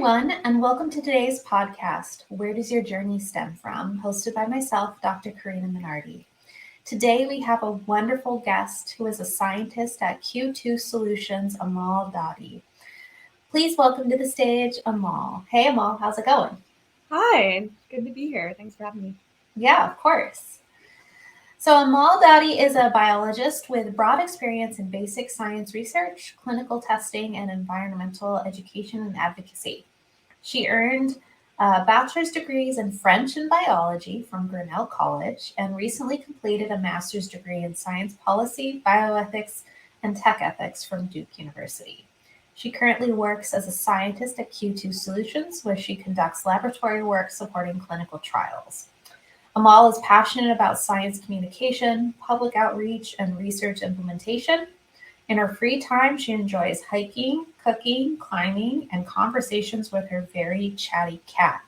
everyone, and welcome to today's podcast, Where Does Your Journey Stem From? Hosted by myself, Dr. Karina Minardi. Today we have a wonderful guest who is a scientist at Q2 Solutions, Amal Dadi. Please welcome to the stage, Amal. Hey, Amal, how's it going? Hi, good to be here. Thanks for having me. Yeah, of course. So Amal Dadi is a biologist with broad experience in basic science research, clinical testing, and environmental education and advocacy. She earned bachelor's degrees in French and biology from Grinnell College and recently completed a master's degree in science policy, bioethics, and tech ethics from Duke University. She currently works as a scientist at Q2 Solutions, where she conducts laboratory work supporting clinical trials. Amal is passionate about science communication, public outreach, and research implementation. In her free time, she enjoys hiking, cooking, climbing, and conversations with her very chatty cat,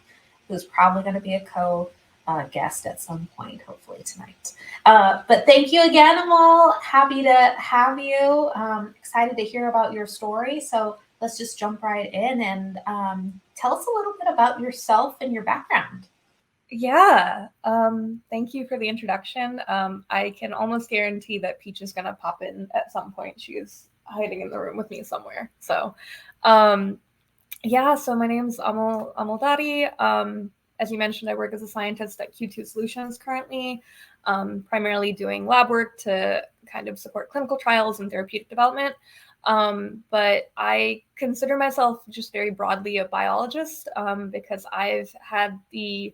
who's probably going to be a co-guest at some point, hopefully tonight. But thank you again, Amal. Happy to have you. Excited to hear about your story. So let's just jump right in and tell us a little bit about yourself and your background. Yeah, thank you for the introduction. I can almost guarantee that Peach is going to pop in at some point. She is hiding in the room with me somewhere. So, so my name's Amal Dadi. As you mentioned, I work as a scientist at Q2 Solutions currently, primarily doing lab work to kind of support clinical trials and therapeutic development. But I consider myself just very broadly a biologist because I've had the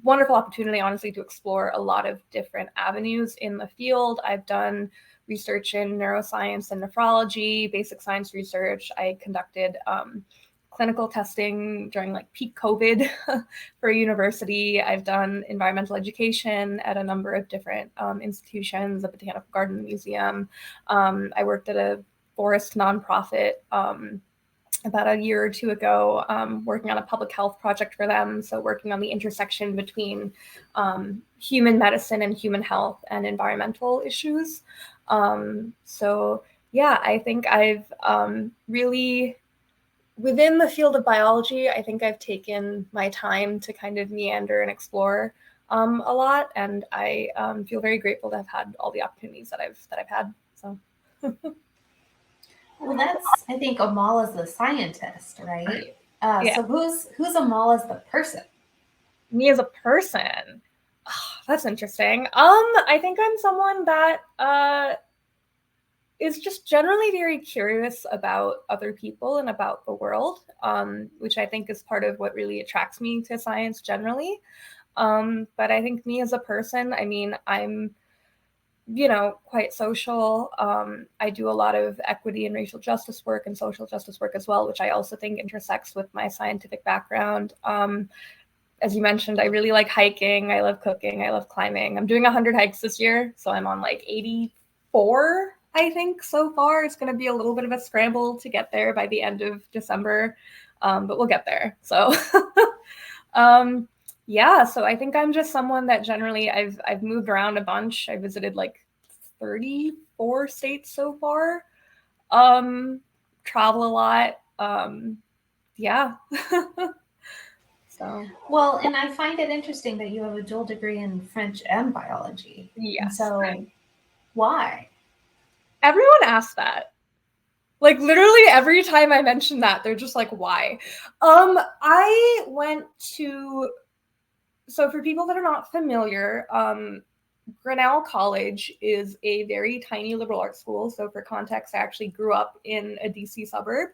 wonderful opportunity, honestly, to explore a lot of different avenues in the field. I've done research in neuroscience and nephrology, basic science research. I conducted clinical testing during like peak COVID for a university. I've done environmental education at a number of different institutions, a botanical garden museum. I worked at a forest nonprofit about a year or two ago, working on a public health project for them. So working on the intersection between human medicine and human health and environmental issues. I think I've really, within the field of biology, I think I've taken my time to kind of meander and explore a lot. And I feel very grateful to have had all the opportunities that I've had. So. Well, I think Amal is the scientist, right? Yeah. So who's Amal as the person? Me as a person? Oh, that's interesting. I think I'm someone that is just generally very curious about other people and about the world, which I think is part of what really attracts me to science generally. But I think me as a person, I mean, I'm quite social. I do a lot of equity and racial justice work and social justice work as well, which I also think intersects with my scientific background. As you mentioned, I really like hiking. I love cooking. I love climbing. I'm doing 100 hikes this year, so I'm on like 84, I think, so far. It's going to be a little bit of a scramble to get there by the end of December, but we'll get there. So so I think I'm just someone that generally I've moved around a bunch. I visited like 34 states so far. Travel a lot. So. Well, and I find it interesting that you have a dual degree in French and biology. Yes. So why? Everyone asks that. Like literally every time I mention that, they're just like, why? I went to, so for people that are not familiar, Grinnell College is a very tiny liberal arts school. So for context, I actually grew up in a DC suburb,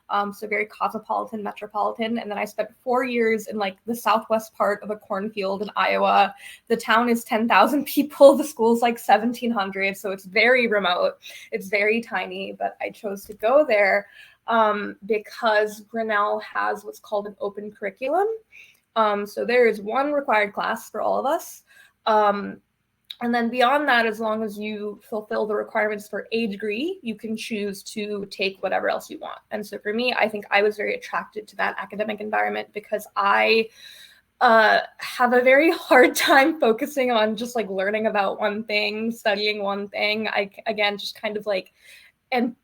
so very cosmopolitan, metropolitan. And then I spent 4 years in like the southwest part of a cornfield in Iowa. The town is 10,000 people. The school's like 1,700. So it's very remote. It's very tiny, but I chose to go there because Grinnell has what's called an open curriculum. So there is one required class for all of us. And then beyond that, as long as you fulfill the requirements for a degree, you can choose to take whatever else you want. And so for me, I think I was very attracted to that academic environment because I have a very hard time focusing on just like learning about one thing, studying one thing. I, again, just kind of like am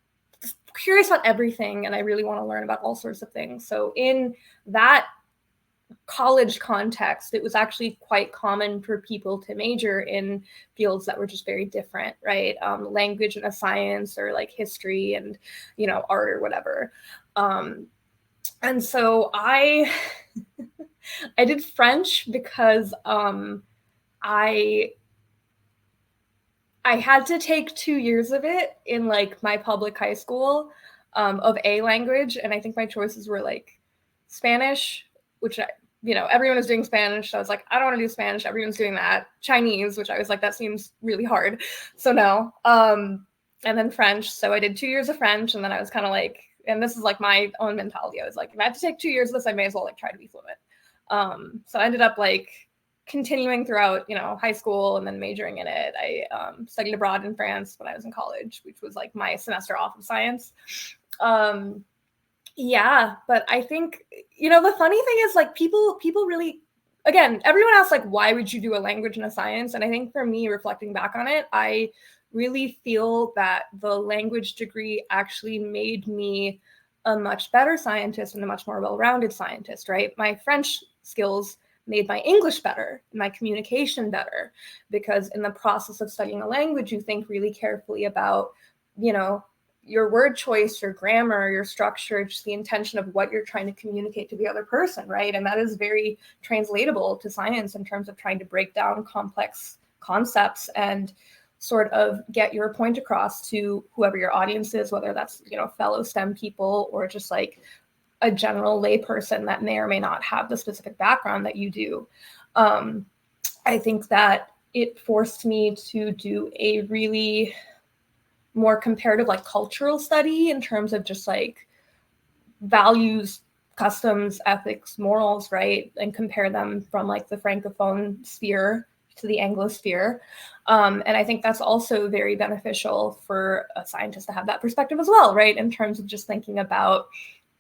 curious about everything, and I really want to learn about all sorts of things. So in that college context, it was actually quite common for people to major in fields that were just very different, right? Language and a science, or like history and, you know, art or whatever. And so I did French because I had to take 2 years of it in like my public high school, of a language, and I think my choices were like Spanish, which everyone was doing Spanish, so I was like, I don't want to do Spanish. Everyone's doing that. Chinese, which I was like, that seems really hard, so no. And then French. So I did 2 years of French, and then I was kind of like, and this is like my own mentality, I was like, if I have to take 2 years of this, I may as well like try to be fluent. So I ended up like continuing throughout, high school and then majoring in it. I studied abroad in France when I was in college, which was like my semester off of science. Yeah, but I think, the funny thing is like people really, again, everyone asks like, why would you do a language and a science? And I think for me, reflecting back on it, I really feel that the language degree actually made me a much better scientist and a much more well-rounded scientist, right? My French skills made my English better, my communication better, because in the process of studying a language, you think really carefully about, your word choice, your grammar, your structure, just the intention of what you're trying to communicate to the other person, right? And that is very translatable to science in terms of trying to break down complex concepts and sort of get your point across to whoever your audience is, whether that's, fellow STEM people or just like a general layperson that may or may not have the specific background that you do. I think that it forced me to do a really more comparative, like cultural study in terms of just like values, customs, ethics, morals, right? And compare them from like the Francophone sphere to the Anglosphere. And I think that's also very beneficial for a scientist to have that perspective as well, right? In terms of just thinking about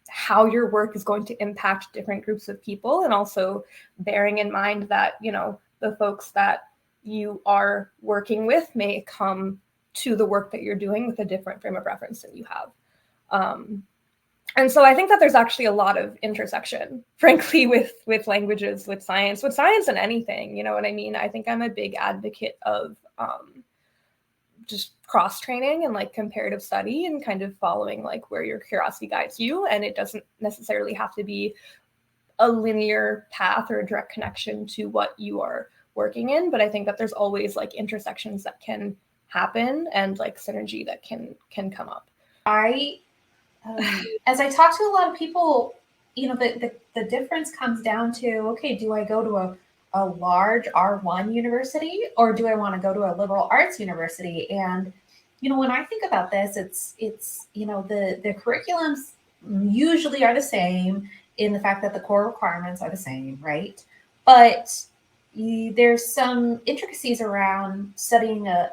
how your work is going to impact different groups of people, and also bearing in mind that, the folks that you are working with may come to the work that you're doing with a different frame of reference than you have. And so I think that there's actually a lot of intersection, frankly, with languages, with science and anything, you know what I mean? I think I'm a big advocate of just cross-training and like comparative study and kind of following like where your curiosity guides you. And it doesn't necessarily have to be a linear path or a direct connection to what you are working in. But I think that there's always like intersections that can happen and like synergy that can come up. As I talk to a lot of people, the difference comes down to, okay, do I go to a large R1 university, or do I want to go to a liberal arts university? And, when I think about this, it's the curriculums usually are the same in the fact that the core requirements are the same, right? But there's some intricacies around studying a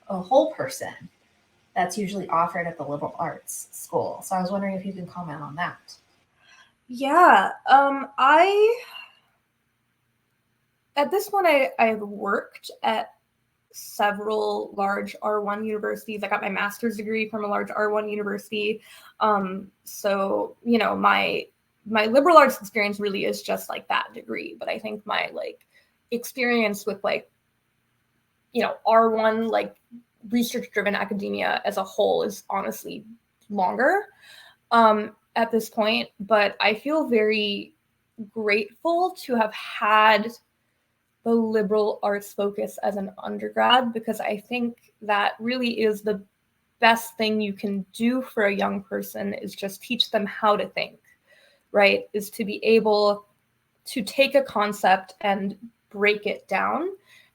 whole person that's usually offered at the liberal arts school. So I was wondering if you can comment on that. Yeah, at this point, I've worked at several large R1 universities. I got my master's degree from a large R1 university. So, my liberal arts experience really is just like that degree. But I think my like experience with like, R1 like research-driven academia as a whole is honestly longer at this point. But I feel very grateful to have had the liberal arts focus as an undergrad, because I think that really is the best thing you can do for a young person, is just teach them how to think, right? Is to be able to take a concept and break it down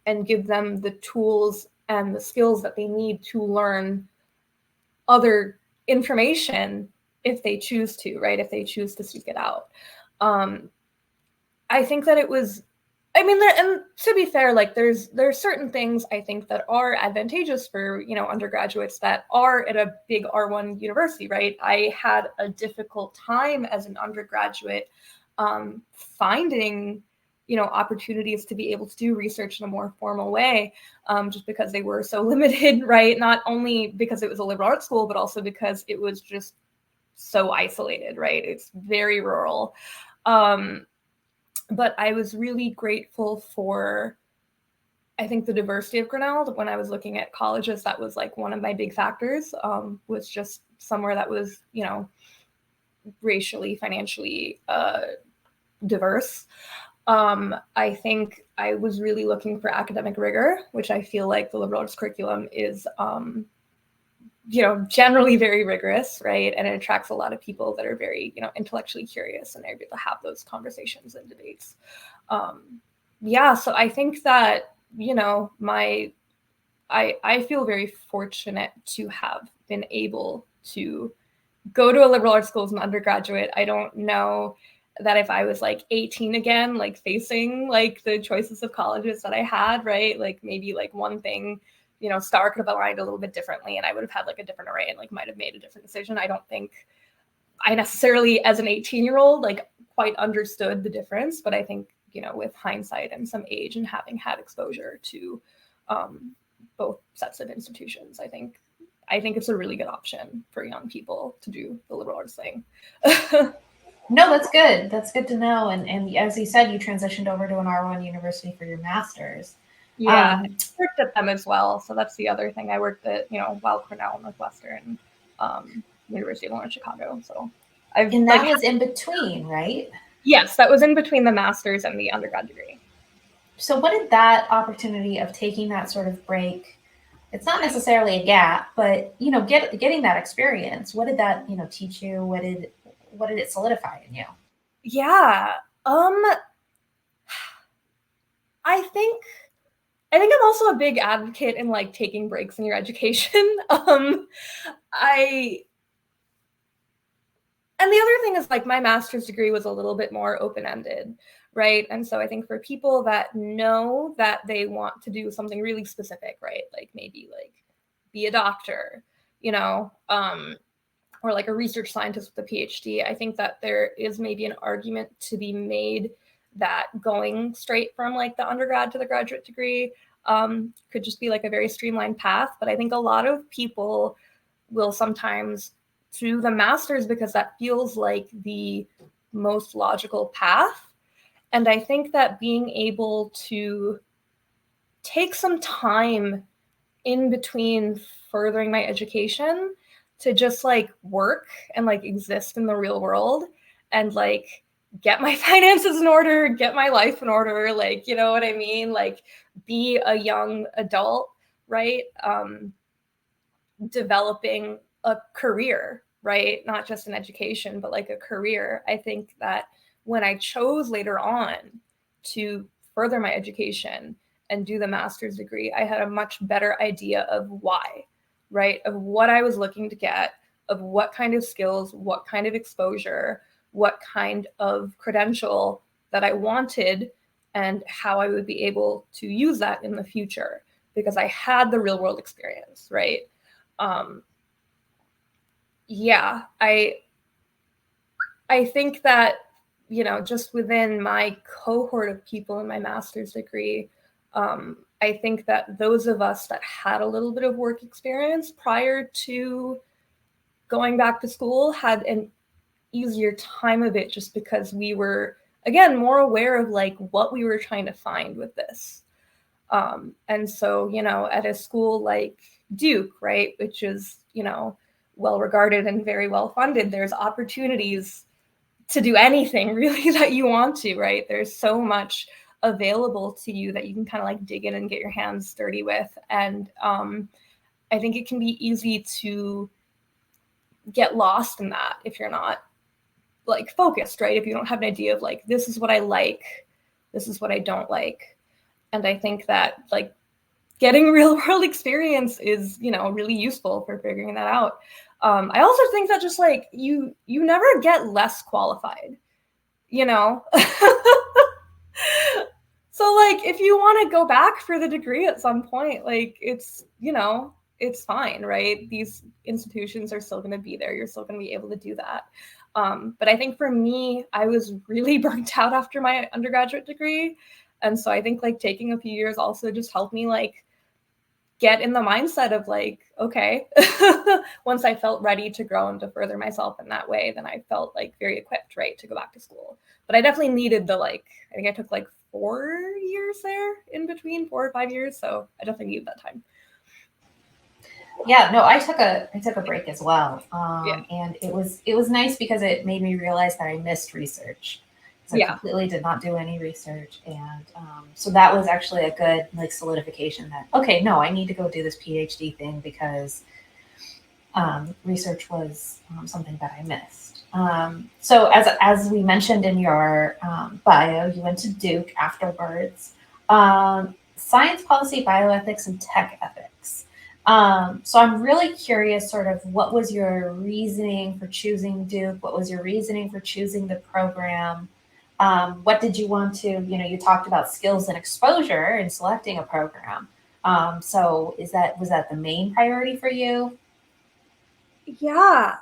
and give them the tools and the skills that they need to learn other information if they choose to, right? If they choose to seek it out. I think that it was, and to be fair, like there's certain things I think that are advantageous for, undergraduates that are at a big R1 university, right? I had a difficult time as an undergraduate finding, opportunities to be able to do research in a more formal way, just because they were so limited, right? Not only because it was a liberal arts school, but also because it was just so isolated, right? It's very rural. But I was really grateful for, I think, the diversity of Grinnell. When I was looking at colleges, that was like one of my big factors, was just somewhere that was, racially, financially diverse. I think I was really looking for academic rigor, which I feel like the liberal arts curriculum is, generally very rigorous, right? And it attracts a lot of people that are very, intellectually curious, and they're able to have those conversations and debates. So I think that, I feel very fortunate to have been able to go to a liberal arts school as an undergraduate. I don't know that if I was like 18 again, like facing like the choices of colleges that I had, right? Like maybe like one thing, star could have aligned a little bit differently, and I would have had like a different array and like might have made a different decision. I don't think I necessarily, as an 18-year-old, like quite understood the difference, but I think, with hindsight and some age and having had exposure to both sets of institutions, I think it's a really good option for young people to do the liberal arts thing. No, that's good. That's good to know. And as you said, you transitioned over to an R1 university for your master's. Yeah, I worked at them as well. So that's the other thing. I worked at, Weill Cornell, Northwestern, University of Illinois, Chicago. So and that was in between, right? Yes, that was in between the master's and the undergrad degree. So what did that opportunity of taking that sort of break, it's not necessarily a gap, but getting that experience, what did that teach you? What did it solidify in you? Yeah, I think I'm also a big advocate in like taking breaks in your education. And the other thing is, like, my master's degree was a little bit more open-ended, right? And so I think for people that know that they want to do something really specific, right? Like maybe like be a doctor, or like a research scientist with a PhD, I think that there is maybe an argument to be made that going straight from like the undergrad to the graduate degree could just be like a very streamlined path. But I think a lot of people will sometimes do the master's because that feels like the most logical path. And I think that being able to take some time in between furthering my education to just like work and like exist in the real world and like get my finances in order, get my life in order, like, you know what I mean? Like be a young adult, right? Developing a career, right? Not just an education, but like a career. I think that when I chose later on to further my education and do the master's degree, I had a much better idea of why, right? Of what I was looking to get, of what kind of skills, what kind of exposure, what kind of credential that I wanted, and how I would be able to use that in the future because I had the real world experience, right? I think that, just within my cohort of people in my master's degree, I think that those of us that had a little bit of work experience prior to going back to school had an easier time of it just because we were, again, more aware of like what we were trying to find with this. And so, at a school like Duke, right, which is, well regarded and very well funded, there's opportunities to do anything really that you want to, right? There's so much available to you that you can kind of like dig in and get your hands dirty with. And I think it can be easy to get lost in that if you're not like focused, right? If you don't have an idea of like, this is what I like, this is what I don't like. And I think that like getting real world experience is, really useful for figuring that out. I also think that just like you never get less qualified, So like if you want to go back for the degree at some point, like it's, it's fine, right? These institutions are still going to be there. You're still going to be able to do that. But I think for me, I was really burnt out after my undergraduate degree. And so I think like taking a few years also just helped me like get in the mindset of like, okay, once I felt ready to grow and to further myself in that way, then I felt like very equipped, right, to go back to school. But I definitely needed the like, I think I took like 4 years there in between, 4 or 5 years. So I definitely needed that time. Yeah, no, I took a break as well, Yeah. and it was nice because it made me realize that I missed research. So I Yeah. completely did not do any research, and so that was actually a good like solidification that okay, no, I need to go do this PhD thing because research was something that I missed. So as we mentioned in your bio, you went to Duke afterwards. Science policy, bioethics, and tech ethics. So I'm really curious, sort of, what was your reasoning for choosing Duke? What was your reasoning for choosing the program? What did you want to, you talked about skills and exposure in selecting a program. So was that the main priority for you? Yeah,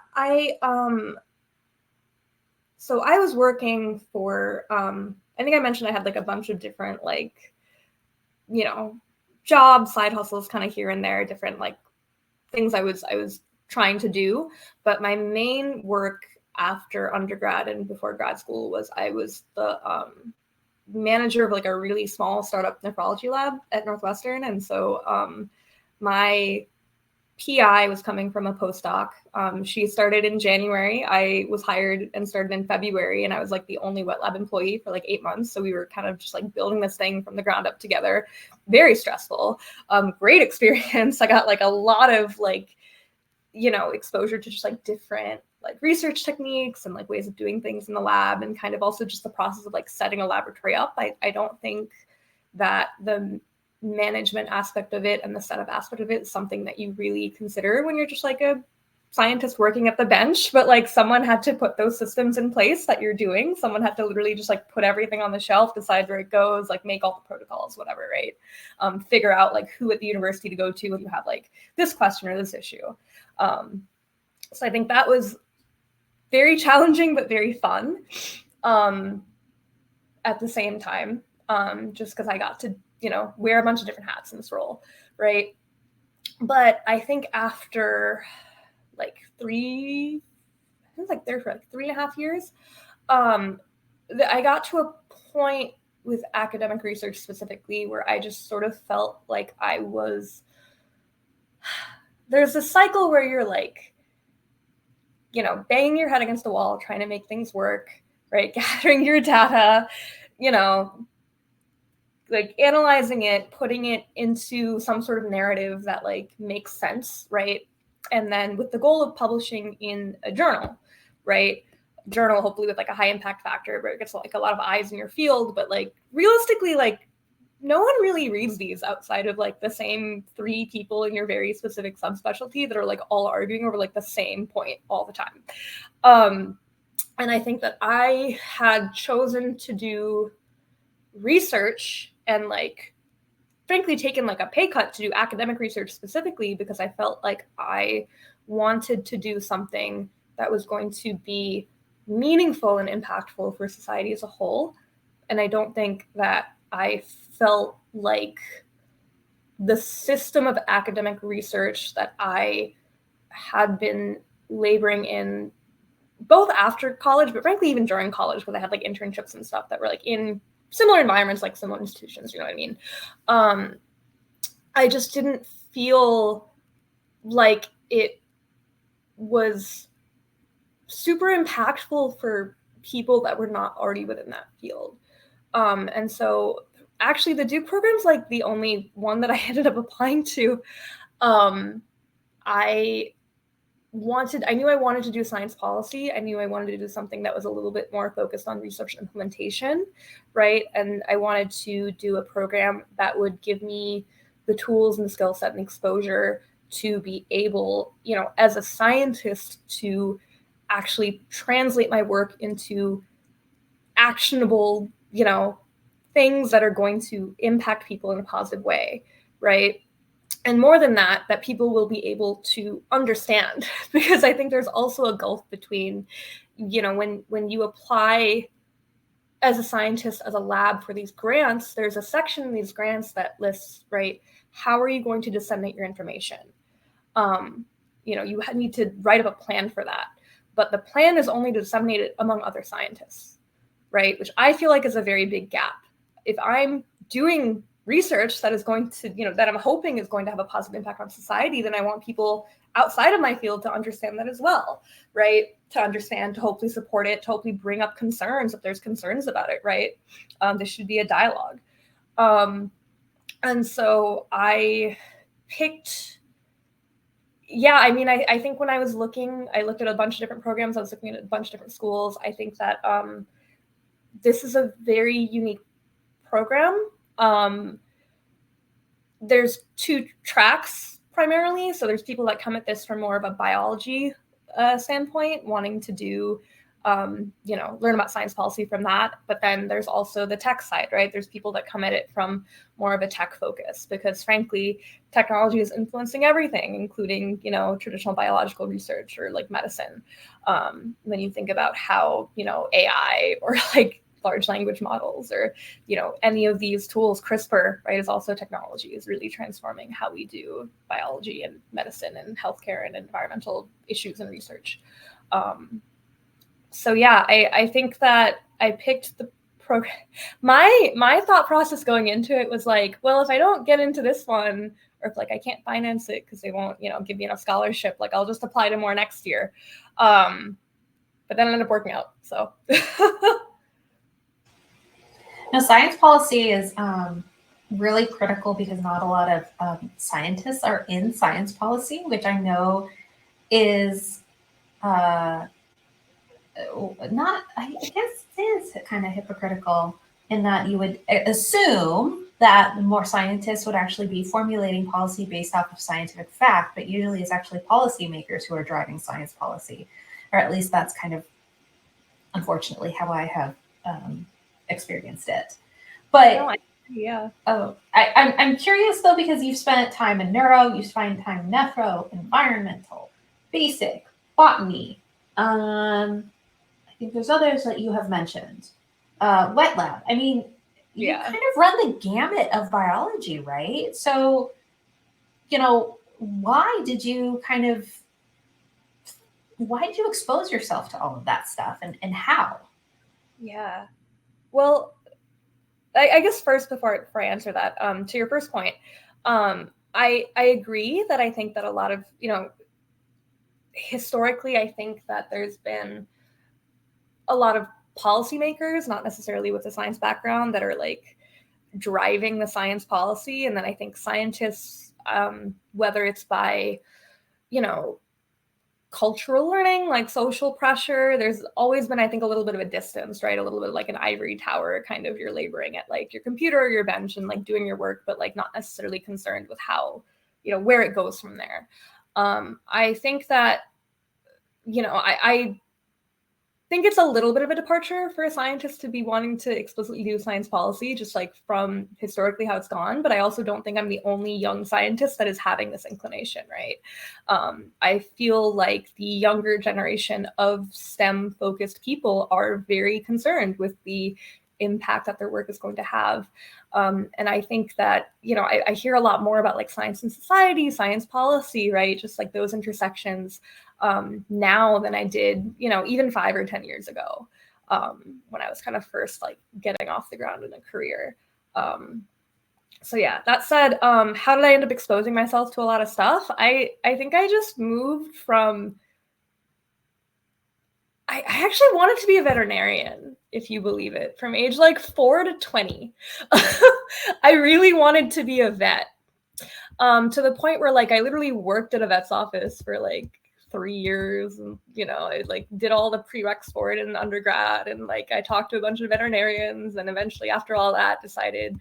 so I was working for I think I mentioned I had like a bunch of different like, jobs, side hustles kind of here and there, different like things I was trying to do. But my main work after undergrad and before grad school was I was the manager of like a really small startup nephrology lab at Northwestern. And so my PI was coming from a postdoc. She started in January. I was hired and started in February, and I was like the only wet lab employee for like 8 months. So we were kind of just like building this thing from the ground up together. Very stressful. Great experience. I got like a lot of like, exposure to just like different like research techniques and like ways of doing things in the lab, and kind of also just the process of like setting a laboratory up. I don't think that the management aspect of it and the setup aspect of it is something that you really consider when you're just like a scientist working at the bench, but like someone had to put those systems in place that you're doing. Someone had to literally just like put everything on the shelf, decide where it goes, like make all the protocols, whatever, right? Figure out like who at the university to go to when you have like this question or this issue. So I think that was very challenging, but very fun at the same time, just because I got to, wear a bunch of different hats in this role, right? But I think after like I was like there for like 3.5 years, I got to a point with academic research specifically where I just sort of felt like there's a cycle where you're like, banging your head against the wall, trying to make things work, right? Gathering your data, like analyzing it, putting it into some sort of narrative that like makes sense, right? And then with the goal of publishing in a journal, right? Journal, hopefully with like a high impact factor, where it gets like a lot of eyes in your field, but like realistically, like no one really reads these outside of like the same 3 people in your very specific subspecialty that are like all arguing over like the same point all the time. And I think that I had chosen to do research and like frankly taken like a pay cut to do academic research specifically because I felt like I wanted to do something that was going to be meaningful and impactful for society as a whole. And I don't think that I felt like the system of academic research that I had been laboring in both after college, but frankly even during college, because I had like internships and stuff that were like in similar environments, like similar institutions, you know what I mean? I just didn't feel like it was super impactful for people that were not already within that field. And so actually the Duke program's like the only one that I ended up applying to. I knew I wanted to do science policy. I knew I wanted to do something that was a little bit more focused on research implementation, right? And I wanted to do a program that would give me the tools and the skill set and exposure to be able, as a scientist, to actually translate my work into actionable, things that are going to impact people in a positive way, right? And more than that, that people will be able to understand, because I think there's also a gulf between, when you apply as a scientist, as a lab for these grants, there's a section in these grants that lists, right, how are you going to disseminate your information? You need to write up a plan for that. But the plan is only to disseminate it among other scientists, right? Which I feel like is a very big gap. If I'm doing research that is going to, that I'm hoping is going to have a positive impact on society, then I want people outside of my field to understand that as well, right? To understand, to hopefully support it, to hopefully bring up concerns if there's concerns about it, right? There should be a dialogue. And so I picked, I think when I was looking, I looked at a bunch of different programs. I was looking at a bunch of different schools. I think that this is a very unique program. There's two tracks primarily. So there's people that come at this from more of a biology standpoint, wanting to do, learn about science policy from that. But then there's also the tech side, right? There's people that come at it from more of a tech focus, because frankly, technology is influencing everything, including, traditional biological research or like medicine. When you think about how, AI or like large language models or, any of these tools, CRISPR, right, is also technology, is really transforming how we do biology and medicine and healthcare and environmental issues and research. I think that I picked the program. My thought process going into it was like, well, if I don't get into this one, or if like I can't finance it because they won't, give me enough scholarship, like I'll just apply to more next year. But then it ended up working out. So Now, science policy is really critical because not a lot of scientists are in science policy, which I know is not, I guess it is kind of hypocritical in that you would assume that more scientists would actually be formulating policy based off of scientific fact, but usually it's actually policymakers who are driving science policy, or at least that's kind of, unfortunately, how I have experienced it. But I'm curious though, because you've spent time in neuro, you've spent time in nephro, environmental, basic, botany. I think there's others that you have mentioned. Wet lab. I mean, you kind of run the gamut of biology, right? So, why did you expose yourself to all of that stuff, and how? Yeah. Well, I guess first, before I answer that, to your first point, I agree that I think that a lot of, historically, I think that there's been a lot of policymakers, not necessarily with a science background, that are like driving the science policy. And then I think scientists, whether it's by, cultural learning, like social pressure, there's always been, I think, a little bit of a distance, right? A little bit like an ivory tower, kind of, you're laboring at like your computer or your bench and like doing your work, but like not necessarily concerned with how, where it goes from there. I think that, I think it's a little bit of a departure for a scientist to be wanting to explicitly do science policy, just like from historically how it's gone. But I also don't think I'm the only young scientist that is having this inclination, right? I feel like the younger generation of STEM-focused people are very concerned with the impact that their work is going to have. And I think that, I hear a lot more about like science and society, science policy, right? Just like those intersections now than I did, even 5 or 10 years ago, when I was kind of first like getting off the ground in a career. So yeah, that said, how did I end up exposing myself to a lot of stuff? I think I just moved from, I actually wanted to be a veterinarian, if you believe it, from age like 4 to 20. I really wanted to be a vet, to the point where like I literally worked at a vet's office for like 3 years, and I like did all the prereqs for it in undergrad, and like I talked to a bunch of veterinarians, and eventually after all that decided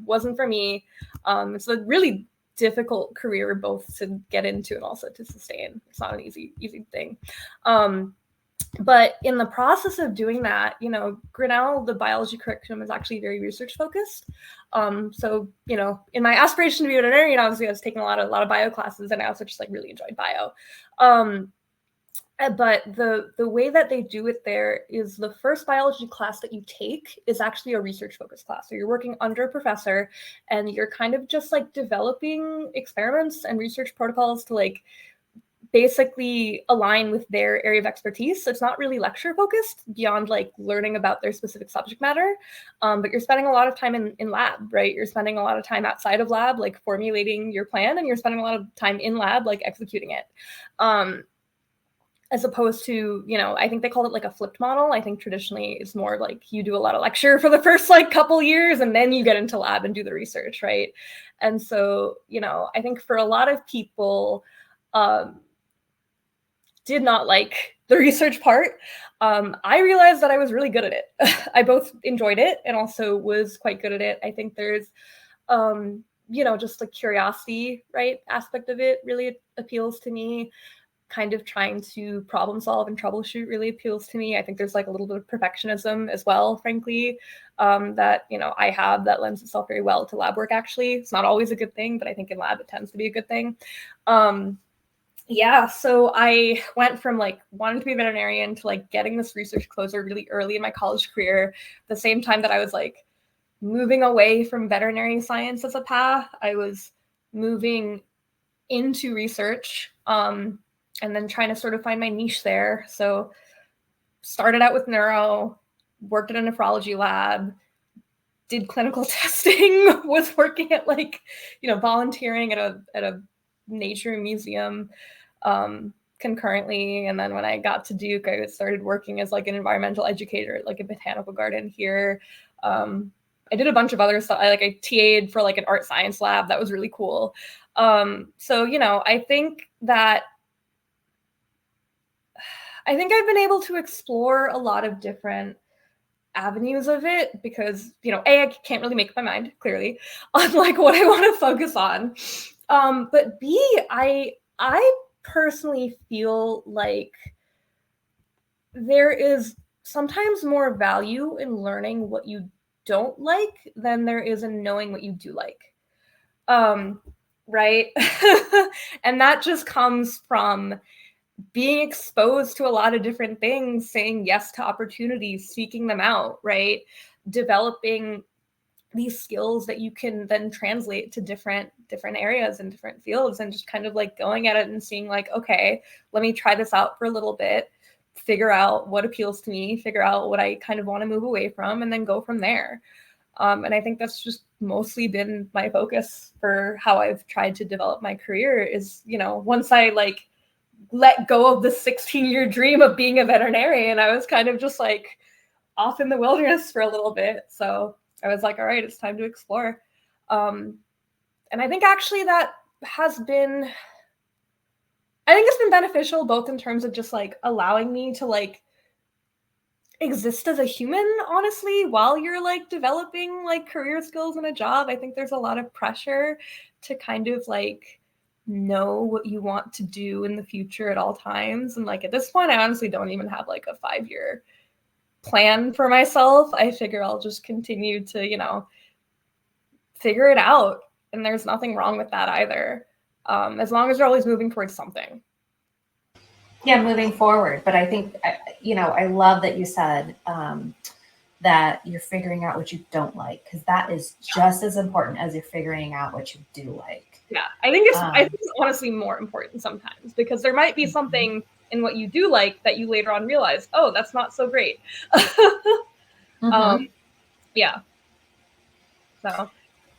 wasn't for me. It's a really difficult career both to get into and also to sustain. It's not an easy thing. But in the process of doing that, Grinnell, the biology curriculum, is actually very research focused. So, in my aspiration to be a veterinarian, obviously I was taking a lot of bio classes, and I also just like really enjoyed bio. But the way that they do it there is the first biology class that you take is actually a research focused class. So you're working under a professor and you're kind of just like developing experiments and research protocols to like basically align with their area of expertise. So it's not really lecture focused beyond like learning about their specific subject matter. But you're spending a lot of time in lab, right? You're spending a lot of time outside of lab, like formulating your plan, and you're spending a lot of time in lab, like executing it. As opposed to, you know, I think they called it like a flipped model. I think traditionally it's more like you do a lot of lecture for the first like couple years and then you get into lab and do the research, right? And so, you know, I think for a lot of people, did not like the research part. I realized that I was really good at it. I both enjoyed it and also was quite good at it. I think there's, you know, just the curiosity, right, aspect of it really appeals to me. Kind of trying to problem solve and troubleshoot really appeals to me. I think there's like a little bit of perfectionism as well, frankly, that, you know, I have that lends itself very well to lab work, actually. It's not always a good thing, but I think in lab it tends to be a good thing. Yeah, so I went from like wanting to be a veterinarian to like getting this research closer really early in my college career. At the same time that I was like moving away from veterinary science as a path, I was moving into research. And then trying to sort of find my niche there. So started out with neuro, worked in a nephrology lab, did clinical testing, was working at like, you know, volunteering at a nature museum concurrently. And then when I got to Duke, I started working as like an environmental educator at like a botanical garden here. I did a bunch of other stuff. I TA'd for like an art science lab. That was really cool. So, you know, I think I've been able to explore a lot of different avenues of it because, you know, A, I can't really make up my mind, clearly, on like what I want to focus on. But B, I personally feel like there is sometimes more value in learning what you don't like than there is in knowing what you do like. Right? And that just comes from being exposed to a lot of different things, saying yes to opportunities, seeking them out, right? Developing these skills that you can then translate to different areas and different fields, and just kind of like going at it and seeing like, okay, let me try this out for a little bit, figure out what appeals to me, figure out what I kind of want to move away from, and then go from there. And I think that's just mostly been my focus for how I've tried to develop my career is, you know, once I like let go of the 16-year dream of being a veterinarian, I was kind of just like off in the wilderness for a little bit. So I was like, all right, it's time to explore. And I think actually that has been, I think it's been beneficial both in terms of just like allowing me to like exist as a human, honestly, while you're like developing like career skills in a job. I think there's a lot of pressure to kind of like know what you want to do in the future at all times. And like at this point, I honestly don't even have like a 5-year plan for myself. I figure I'll just continue to, you know, figure it out. And there's nothing wrong with that either. As long as you're always moving towards something. Yeah, moving forward. But I think, you know, I love that you said that you're figuring out what you don't like, because that is just as important as you're figuring out what you do like. Yeah, I think it's honestly more important sometimes, because there might be something in what you do like that you later on realize, oh, that's not so great. Yeah.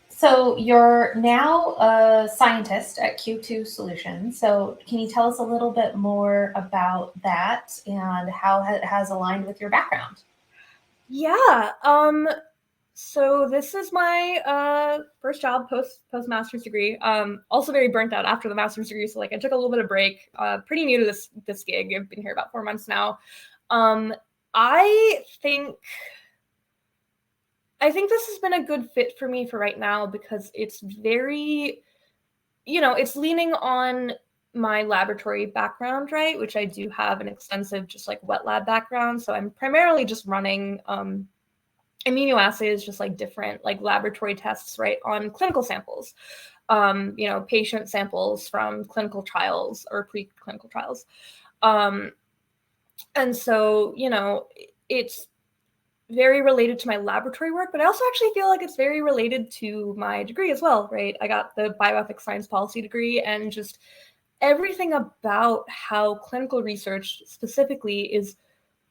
So you're now a scientist at Q2 Solutions. So can you tell us a little bit more about that and how it has aligned with your background? Yeah. So this is my first job post master's degree. Also very burnt out after the master's degree. So like I took a little bit of break. Pretty new to this gig. I've been here about 4 months now. I think this has been a good fit for me for right now, because it's very, you know, it's leaning on my laboratory background, right? Which I do have an extensive just like wet lab background. So I'm primarily just running immunoassays, just like different like laboratory tests, right, on clinical samples, you know, patient samples from clinical trials or preclinical trials. And so, it's very related to my laboratory work, but I also actually feel like it's very related to my degree as well, right? I got the bioethics science policy degree, and just everything about how clinical research specifically is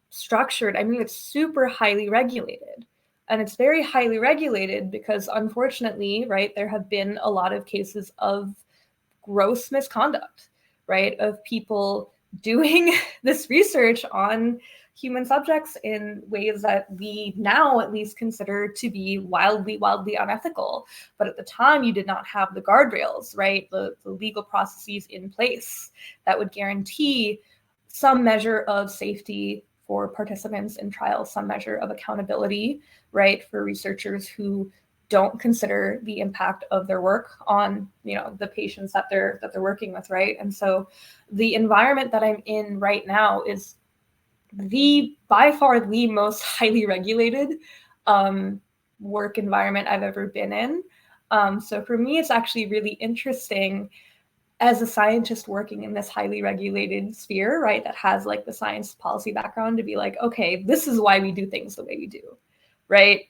structured. I mean, it's super highly regulated. And it's very highly regulated because, unfortunately, right, there have been a lot of cases of gross misconduct, right, of people doing this research on human subjects in ways that we now at least consider to be wildly, wildly unethical. But at the time, you did not have the guardrails, right, the legal processes in place that would guarantee some measure of safety for participants in trials, some measure of accountability, right, for researchers who don't consider the impact of their work on, the patients that they're working with, right? And so the environment that I'm in right now is by far the most highly regulated work environment I've ever been in. So for me, it's actually really interesting as a scientist working in this highly regulated sphere, right, that has like the science policy background, to be like, okay, this is why we do things the way we do, right?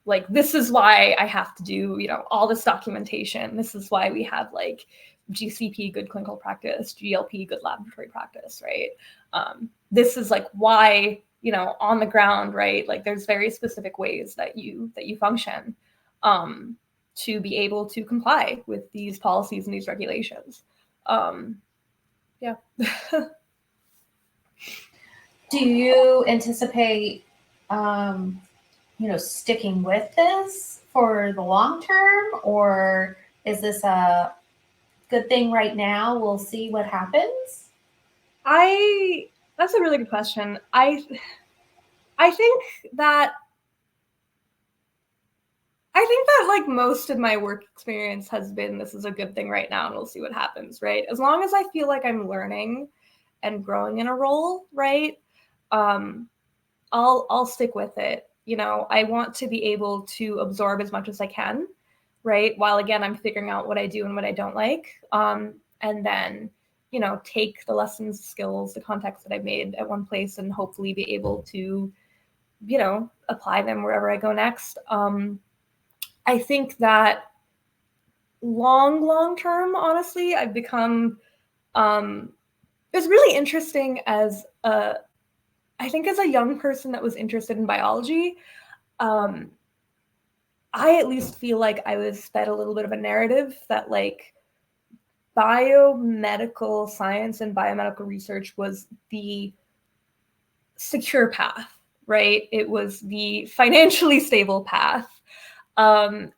Like, this is why I have to do, all this documentation. This is why we have like GCP, good clinical practice, GLP, good laboratory practice, right? This is like why, on the ground, right? Like, there's very specific ways that you function to be able to comply with these policies and these regulations. Yeah. Do you anticipate, sticking with this for the long term, or is this a good thing right now? We'll see what happens. That's a really good question. I think that like most of my work experience has been, this is a good thing right now and we'll see what happens, right? As long as I feel like I'm learning and growing in a role, right? I'll stick with it. I want to be able to absorb as much as I can, right? While again, I'm figuring out what I do and what I don't like. And then, take the lessons, skills, the contacts that I've made at one place and hopefully be able to, apply them wherever I go next. I think that long term, honestly, I've become, it's really interesting as I think as a young person that was interested in biology, I at least feel like I was fed a little bit of a narrative that like biomedical science and biomedical research was the secure path, right? It was the financially stable path. And,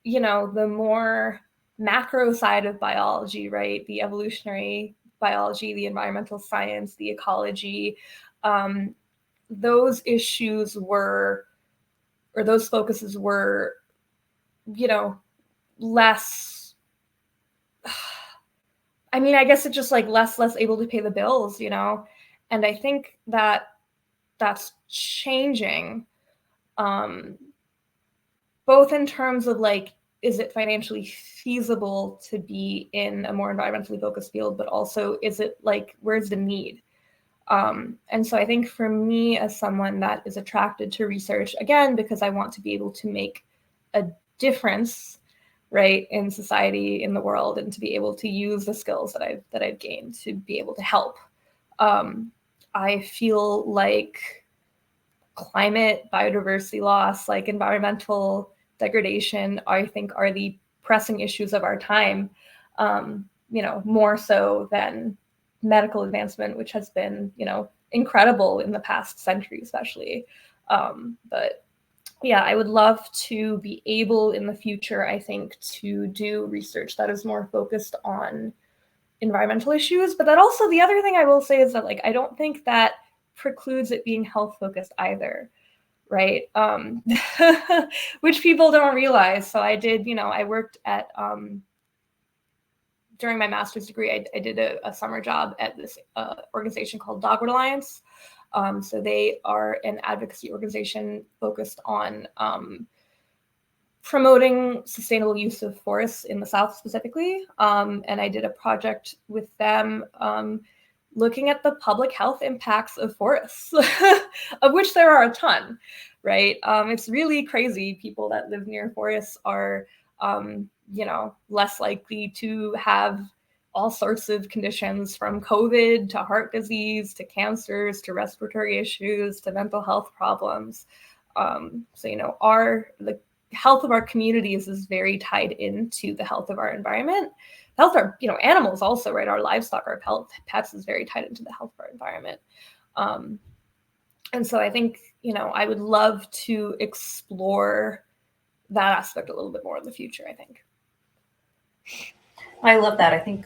the more macro side of biology, right? The evolutionary biology, the environmental science, the ecology, those issues were, or those focuses were, less, I mean, I guess it's just like less able to pay the bills, and I think that that's changing, both in terms of like, is it financially feasible to be in a more environmentally focused field, but also is it like, where's the need? And so I think for me, as someone that is attracted to research, again, because I want to be able to make a difference, right, in society, in the world, and to be able to use the skills that I've gained to be able to help. I feel like climate, biodiversity loss, like environmental degradation, I think are the pressing issues of our time, more so than medical advancement, which has been, incredible in the past century, especially. But yeah, I would love to be able in the future, I think, to do research that is more focused on environmental issues. But that also, the other thing I will say is that, like, I don't think that precludes it being health focused either, right? Which people don't realize. So I did, I worked at, during my master's degree, I did a summer job at this organization called Dogwood Alliance. So they are an advocacy organization focused on promoting sustainable use of forests in the South specifically. And I did a project with them looking at the public health impacts of forests, of which there are a ton, right? It's really crazy. People that live near forests are, less likely to have all sorts of conditions, from COVID to heart disease to cancers to respiratory issues to mental health problems. The health of our communities is very tied into the health of our environment. The health of our, animals also, right? Our livestock, our pets is very tied into the health of our environment. And so I think, I would love to explore that aspect a little bit more in the future, I think. I love that. I think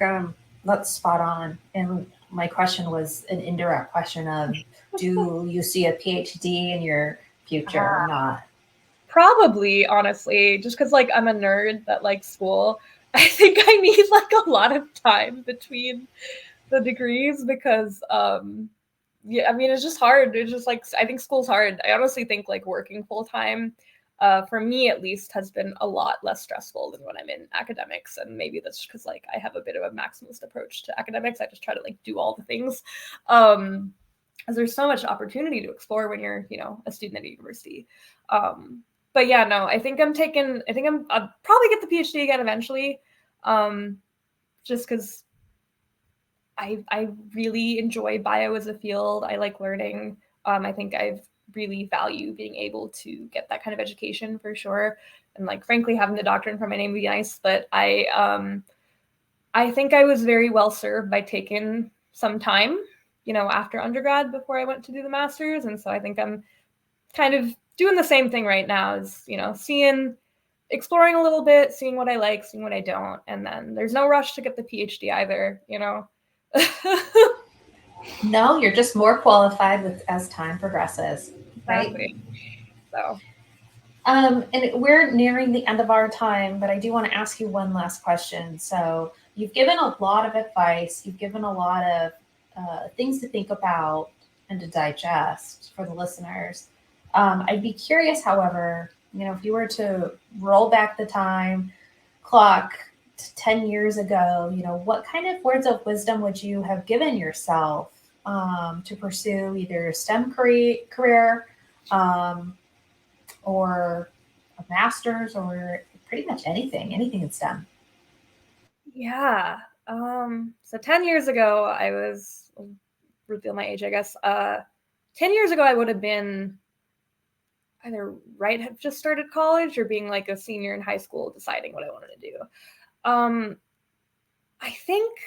that's spot on. And my question was an indirect question of, do you see a PhD in your future or not? Probably, honestly, just because I'm a nerd that likes school. I think I need a lot of time between the degrees because it's just hard. It's just I think school's hard. I honestly think working full time, for me at least, has been a lot less stressful than when I'm in academics. And maybe that's because I have a bit of a maximalist approach to academics. I just try to do all the things. Because there's so much opportunity to explore when you're, a student at a university. But yeah, no, I'll probably get the PhD again eventually. Just because I really enjoy bio as a field. I like learning. I think I really value being able to get that kind of education for sure. And frankly, having the doctorate in front of my name would be nice. But I think I was very well served by taking some time, after undergrad before I went to do the master's. And so I think I'm kind of doing the same thing right now, as, exploring a little bit, seeing what I like, seeing what I don't. And then there's no rush to get the PhD either, No, you're just more qualified as time progresses, right? Exactly. So. And we're nearing the end of our time, but I do want to ask you one last question. So you've given a lot of advice. You've given a lot of things to think about and to digest for the listeners. I'd be curious, however, if you were to roll back the time clock to 10 years ago, what kind of words of wisdom would you have given yourself to pursue either a STEM career or a master's or pretty much anything in STEM? Yeah. So 10 years ago, I'll reveal my age, I guess. 10 years ago, I would have been either have just started college or being a senior in high school deciding what I wanted to do. I think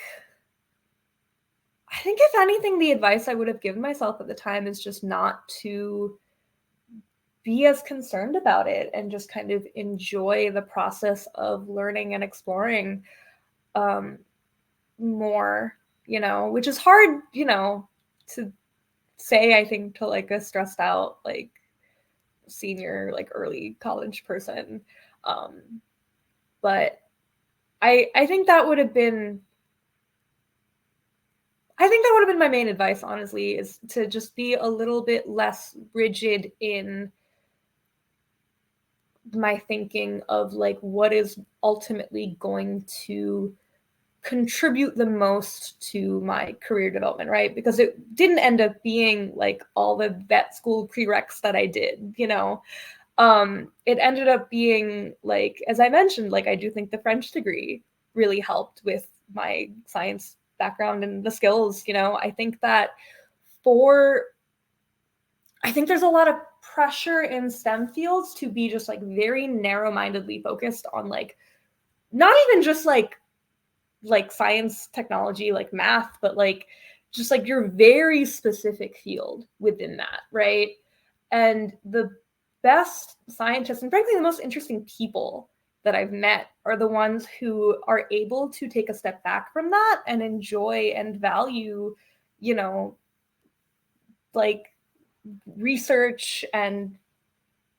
if anything, the advice I would have given myself at the time is just not to be as concerned about it and just kind of enjoy the process of learning and exploring more, which is hard, to say, I think, to a stressed out, senior, early college person. But I think that would have been my main advice, honestly, is to just be a little bit less rigid in my thinking of what is ultimately going to contribute the most to my career development, right? Because it didn't end up being all the vet school prereqs that I did, it ended up being as I mentioned, I do think the French degree really helped with my science background and the skills. I think there's a lot of pressure in STEM fields to be just very narrow-mindedly focused on not even just science, technology, math, but just your very specific field within that, right? And the best scientists, and frankly the most interesting people that I've met, are the ones who are able to take a step back from that and enjoy and value, research and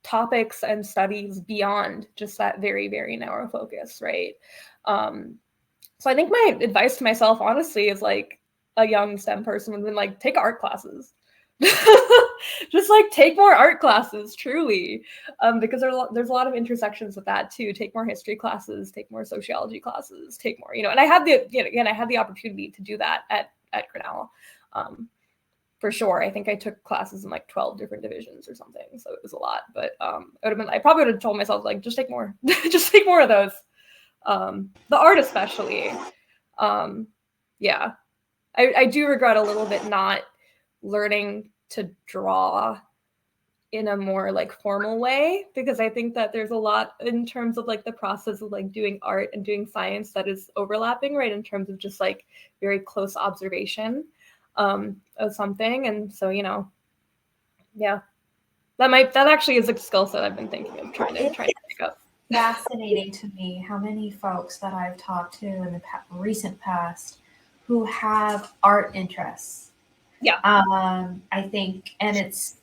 topics and studies beyond just that very, very narrow focus, right? So I think my advice to myself, honestly, is a young STEM person would have been take art classes. Just take more art classes, truly, because there's a lot of intersections with that too. Take more history classes, take more sociology classes, take more, and I had the opportunity to do that at at Grinnell. For sure. I think I took classes in like 12 different divisions or something. So it was a lot, but I probably would have told myself like, just take more, just take more of those. The art especially. Yeah. I do regret a little bit not learning to draw in a more like formal way, because I think that there's a lot in terms of like the process of like doing art and doing science that is overlapping, right, in terms of just like very close observation of something. And so, you know, yeah, that actually is a skill set I've been thinking of trying to pick up. Fascinating to me how many folks that I've talked to in the recent past who have art interests. Yeah. I think, and it's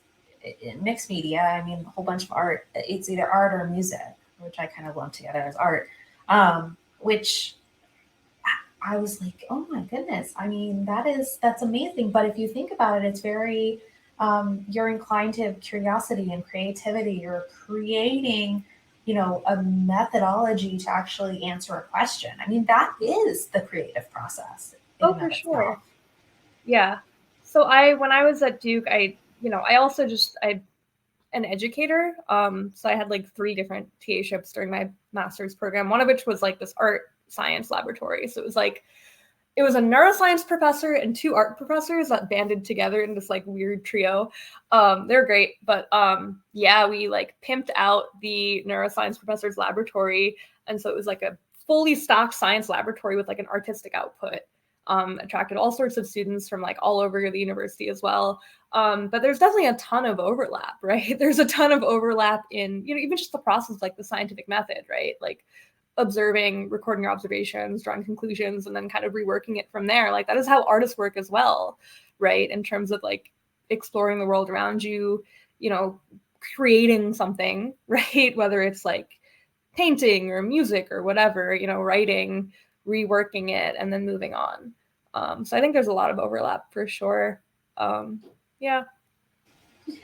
mixed media. I mean, a whole bunch of art. It's either art or music, which I kind of lump together as art. Which I was like, oh my goodness. I mean, that's amazing. But if you think about it, it's very, you're inclined to have curiosity and creativity. You're creating, you know, a methodology to actually answer a question. I mean, that is the creative process. Oh, for sure. Yeah. So when I was at Duke, I'm an educator. So I had like 3 different TA-ships during my master's program, one of which was like this art science laboratory. So it was a neuroscience professor and 2 art professors that banded together in this like weird trio. They're great, but yeah, we like pimped out the neuroscience professor's laboratory. And so it was like a fully stocked science laboratory with like an artistic output. Attracted all sorts of students from like all over the university as well. But there's definitely a ton of overlap, right? There's a ton of overlap in, you know, even just the process, like the scientific method, right? Like observing, recording your observations, drawing conclusions, and then kind of reworking it from there. Like that is how artists work as well, right? In terms of like exploring the world around you, you know, creating something, right? Whether it's like painting or music or whatever, you know, writing, reworking it, and then moving on. So I think there's a lot of overlap for sure. Yeah.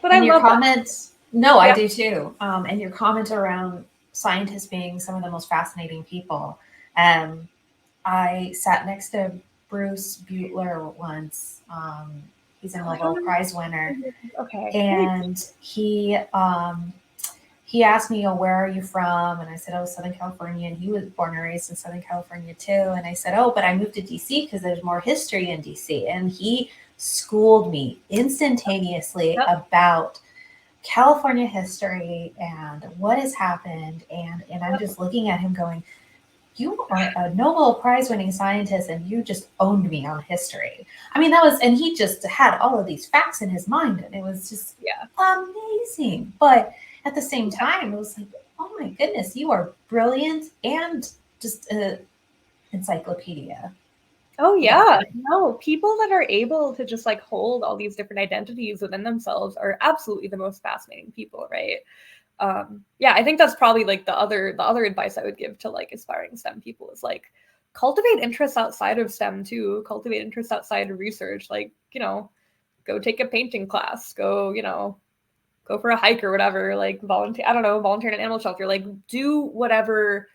But and I your love comments. That. No, Yeah. I do too. And your comment around scientists being some of the most fascinating people. I sat next to Bruce Butler once. He's a Nobel Prize winner. Okay. And he asked me, oh, where are you from? And I said, oh, Southern California. And he was born and raised in Southern California too. And I said, oh, but I moved to DC because there's more history in DC. And he schooled me instantaneously about California history and what has happened. And I'm just looking at him going, you are a Nobel Prize winning scientist and you just owned me on history. I mean, and he just had all of these facts in his mind and it was just amazing. But at the same time, it was like, oh my goodness, you are brilliant and just an encyclopedia. Oh yeah. No, people that are able to just like hold all these different identities within themselves are absolutely the most fascinating people, right? Yeah, I think that's probably like the other advice I would give to like aspiring STEM people is like cultivate interests outside of STEM too, cultivate interests outside of research, like, you know, go take a painting class, go, you know, go for a hike or whatever, like volunteer in an animal shelter, like do whatever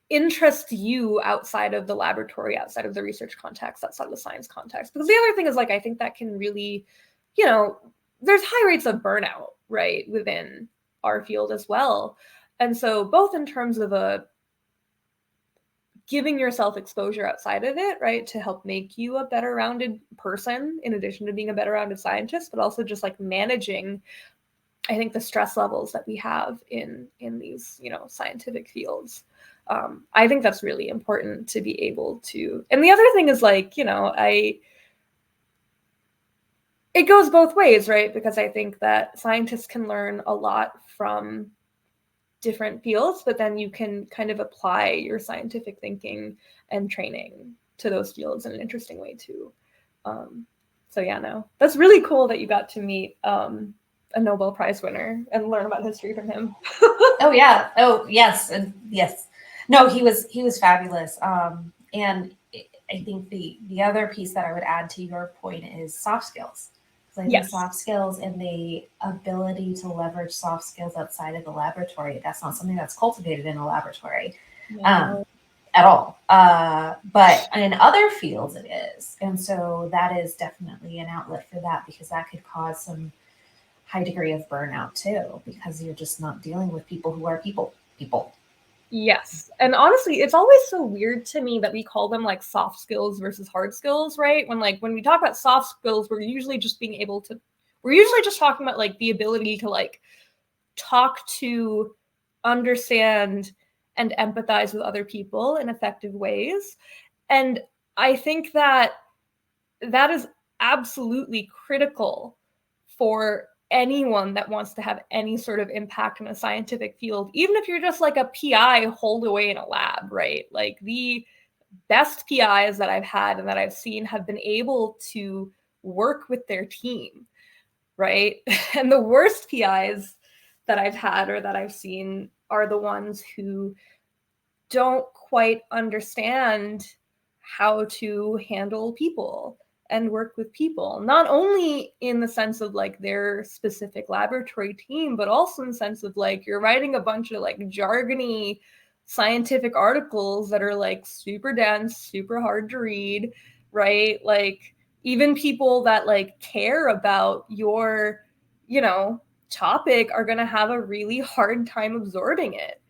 interests you outside of the laboratory, outside of the research context, outside of the science context. Because the other thing is like, I think that can really, you know, there's high rates of burnout, right, within our field as well. And so both in terms of giving yourself exposure outside of it, right, to help make you a better rounded person in addition to being a better rounded scientist, but also just like managing, I think, the stress levels that we have in these, you know, scientific fields. I think that's really important to be able to. And the other thing is like, you know, it goes both ways, right? Because I think that scientists can learn a lot from different fields, but then you can kind of apply your scientific thinking and training to those fields in an interesting way too. So yeah, no, that's really cool that you got to meet a Nobel Prize winner and learn about history from him. Oh yeah. Oh yes. And yes. No, he was fabulous. And I think the other piece that I would add to your point is soft skills. So I think soft skills and the ability to leverage soft skills outside of the laboratory. That's not something that's cultivated in a laboratory. at all. But in other fields it is. And so that is definitely an outlet for that, because that could cause some high degree of burnout too, because you're just not dealing with people who are people. Yes. And honestly, it's always so weird to me that we call them like soft skills versus hard skills, right? When we talk about soft skills, we're usually just talking about like the ability to like talk to, understand, and empathize with other people in effective ways. And I think that is absolutely critical for anyone that wants to have any sort of impact in a scientific field, even if you're just like a PI holed away in a lab, right? Like the best PIs that I've had and that I've seen have been able to work with their team, right? And the worst PIs that I've had or that I've seen are the ones who don't quite understand how to handle people and work with people, not only in the sense of like their specific laboratory team, but also in the sense of like you're writing a bunch of like jargony scientific articles that are like super dense, super hard to read, right? Like even people that like care about your, topic are going to have a really hard time absorbing it.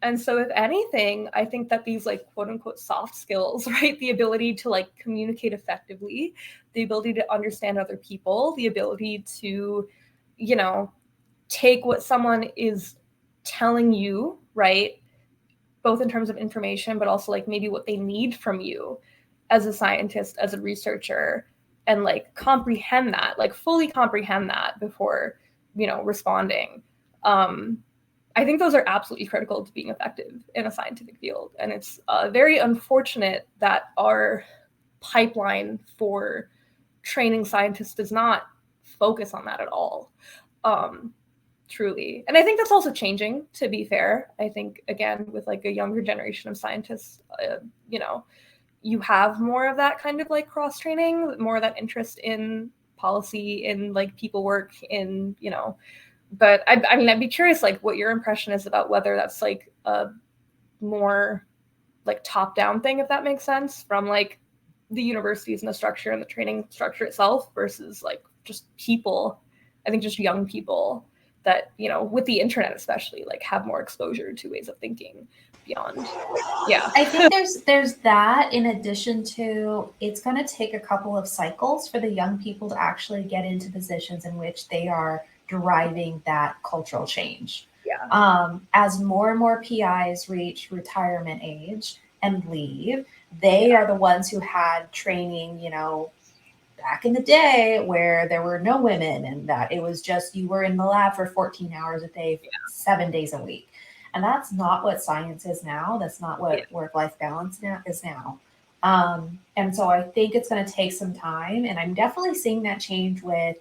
And so if anything, I think that these like quote unquote soft skills, right? The ability to like communicate effectively, the ability to understand other people, the ability to, take what someone is telling you, right? Both in terms of information, but also like maybe what they need from you as a scientist, as a researcher, and like comprehend that, like fully comprehend that before, responding. I think those are absolutely critical to being effective in a scientific field. And it's very unfortunate that our pipeline for training scientists does not focus on that at all, truly. And I think that's also changing, to be fair. I think, again, with like a younger generation of scientists, you have more of that kind of like cross training, more of that interest in policy, in like people work, in, but I mean, I'd be curious, like, what your impression is about whether that's like a more like top-down thing, if that makes sense, from like the universities and the structure and the training structure itself versus like just people. I think just young people that, with the internet especially, like have more exposure to ways of thinking beyond. Yeah. I think there's that, in addition to it's going to take a couple of cycles for the young people to actually get into positions in which they are driving that cultural change. Yeah. As more and more PIs reach retirement age and leave, they are the ones who had training, back in the day where there were no women and that it was just you were in the lab for 14 hours a day, 7 days a week. And that's not what science is now. That's not what work-life balance is now. And so I think it's going to take some time. And I'm definitely seeing that change with,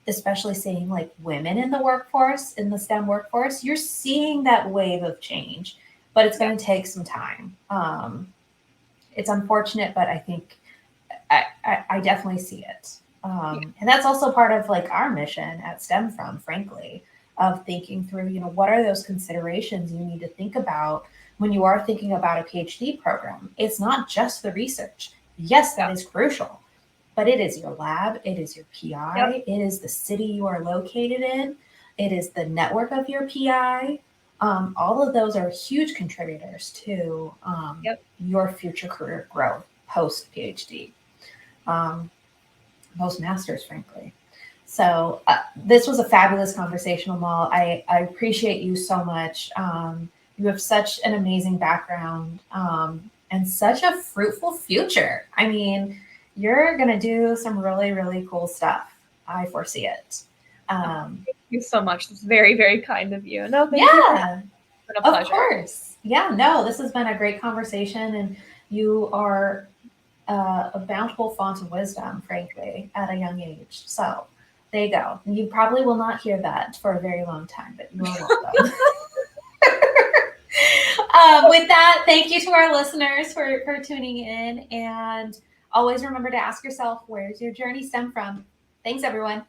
especially seeing like women in the workforce, in the STEM workforce. You're seeing that wave of change, but it's going to take some time. It's unfortunate, but I think I definitely see it. And that's also part of like our mission at STEM From, frankly, of thinking through, what are those considerations you need to think about when you are thinking about a PhD program. It's not just the research. Yes, that is crucial, but it is your lab, it is your PI, it is the city you are located in, it is the network of your PI. All of those are huge contributors to your future career growth post PhD, post master's, frankly. So this was a fabulous conversation, Amal. I appreciate you so much. You have such an amazing background and such a fruitful future. I mean, you're going to do some really, really cool stuff. I foresee it. Thank you so much. It's very, very kind of you. No, thank you. It's been a pleasure. Of course. Yeah, no, this has been a great conversation, and you are a bountiful font of wisdom, frankly, at a young age. So there you go. You probably will not hear that for a very long time, but you are welcome. With that, thank you to our listeners for tuning in. And always remember to ask yourself, where's your journey stem from? Thanks, everyone.